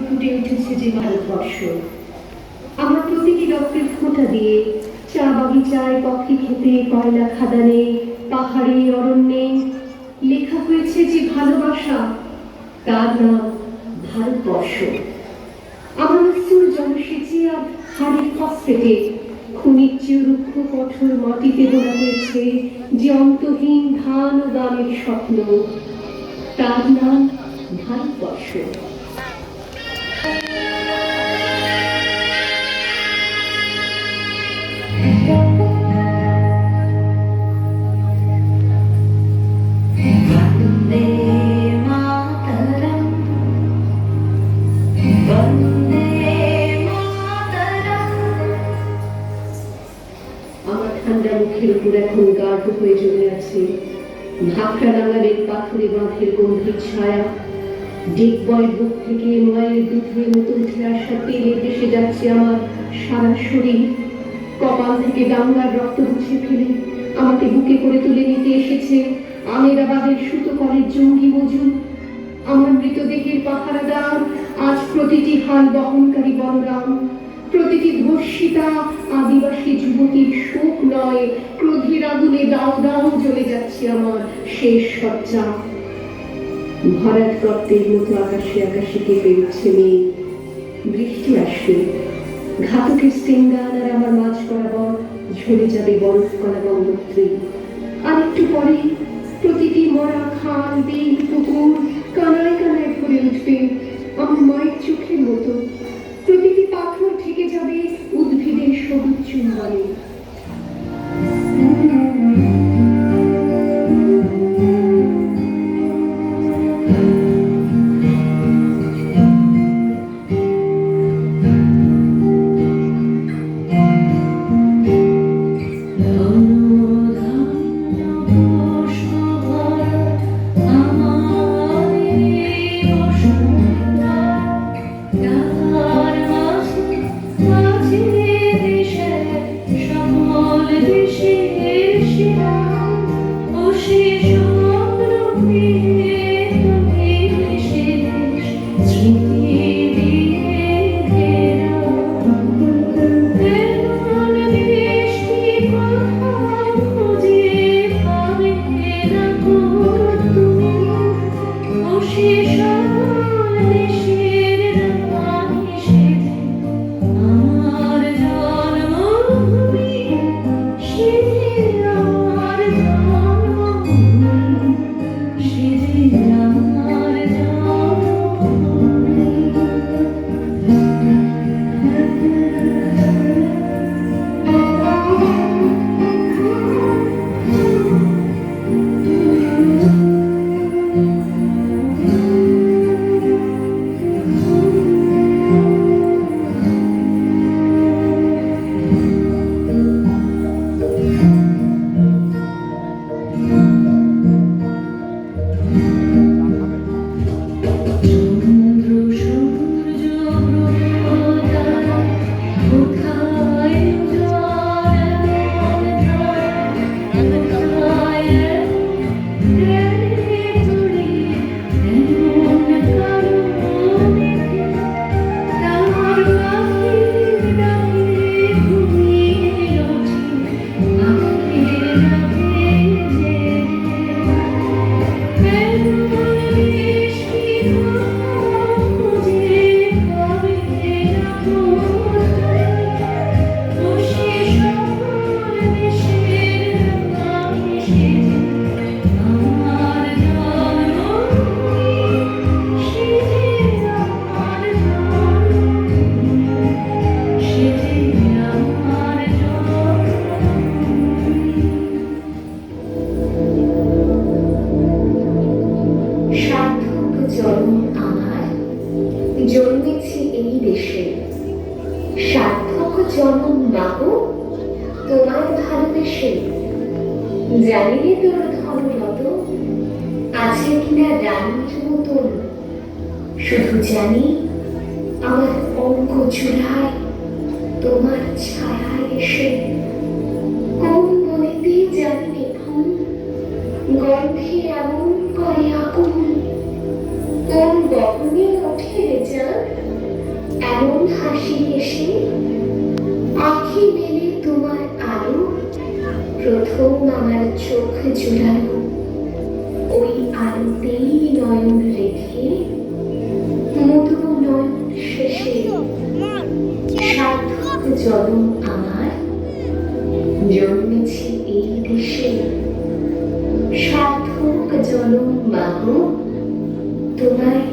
ফুটে উঠেছে যে ভারতবর্ষ। আমার প্রতিটি রক্তের ফোঁটা দিয়ে চা বাগিচায়, কফি খেতে, কয়লা খাদানে, পাহাড়ে, অরণ্যে লেখা হয়েছে যে ভালোবাসা, তার নাম ভারতবর্ষ। আমার অশ্রুর জলসেচে আর হাড়ের ফসফেটে খনির চেয়ে রুক্ষ কঠোর মাটিতে বোনা হয়েছে যে অন্তহীন ধান ও দানের স্বপ্ন, তার নাম ভারতবর্ষ। ঠান্ডা মুখের উপর এখন গাঢ় হয়ে জমে আছে ভাকরা নাগালের পাথরে বাঁধের গম্ভীর ছায়া। ডিগবয়ের বুক থেকে মায়ের দুধের মতো উঠে আসা তেলে ভেসে যাচ্ছে আমার সারা শরীর। কপাল থেকে দাঙ্গার রক্ত মুছে ফেলে আমাকে বুকে করে তুলে নিতে এসেছে আমেরাবাদের সুতো কলের জঙ্গি মজুর। আমার মৃতদেহের পাহারাদার আজ প্রতিটি হাল বহনকারী বলরাম, প্রতিটি ধর্ষিতা আদিবাসী যুবতীর শোক নয়, ক্রোধের আগুনে দাও দাও জ্বলে যাচ্ছে আমার শেষ সজ্জা। ভরাট গর্তের মতো আকাশে আকাশে কেঁপে উঠছে মেয়ে। বৃষ্টি আসবে, ঘাতকের স্টেঙ্গান আর আমার মাঝ বরাবর ঝরে যাবে বরফ করা গঙ্গোত্রী। আর একটু পরে প্রতিটি মরা খাল, বিল, পুকুর কানায় কানায় ভরে উঠবে আমার মায়ের চোখের মতো। প্রতিটি পাথর ঠেকে যাবে উদ্ভিদের সবুজ চুম্বনে। She তোমায় ভালোবেসে জানি রে তোর ধনরত আছে কিনা রানীর মতন, শুধু জানি আমার অঙ্গ চূড়ায় তোমার ছায়ায় এসে কোন বনেতে জানি রে ফুল গন্ধে এমন করে আগুন, কোন গগনে ওঠে রে চাঁদ এমন হাসি এসে আঁখি মেলে তোমার আলো প্রথম আমার চোখ জুড়ালো, ওই আলোতেই নয়ন রেখে মধু নয়ন শেষে সার্থক জন্ম আমার জন্মেছি এই দেশে, সার্থক জন্ম মাগো তোমায়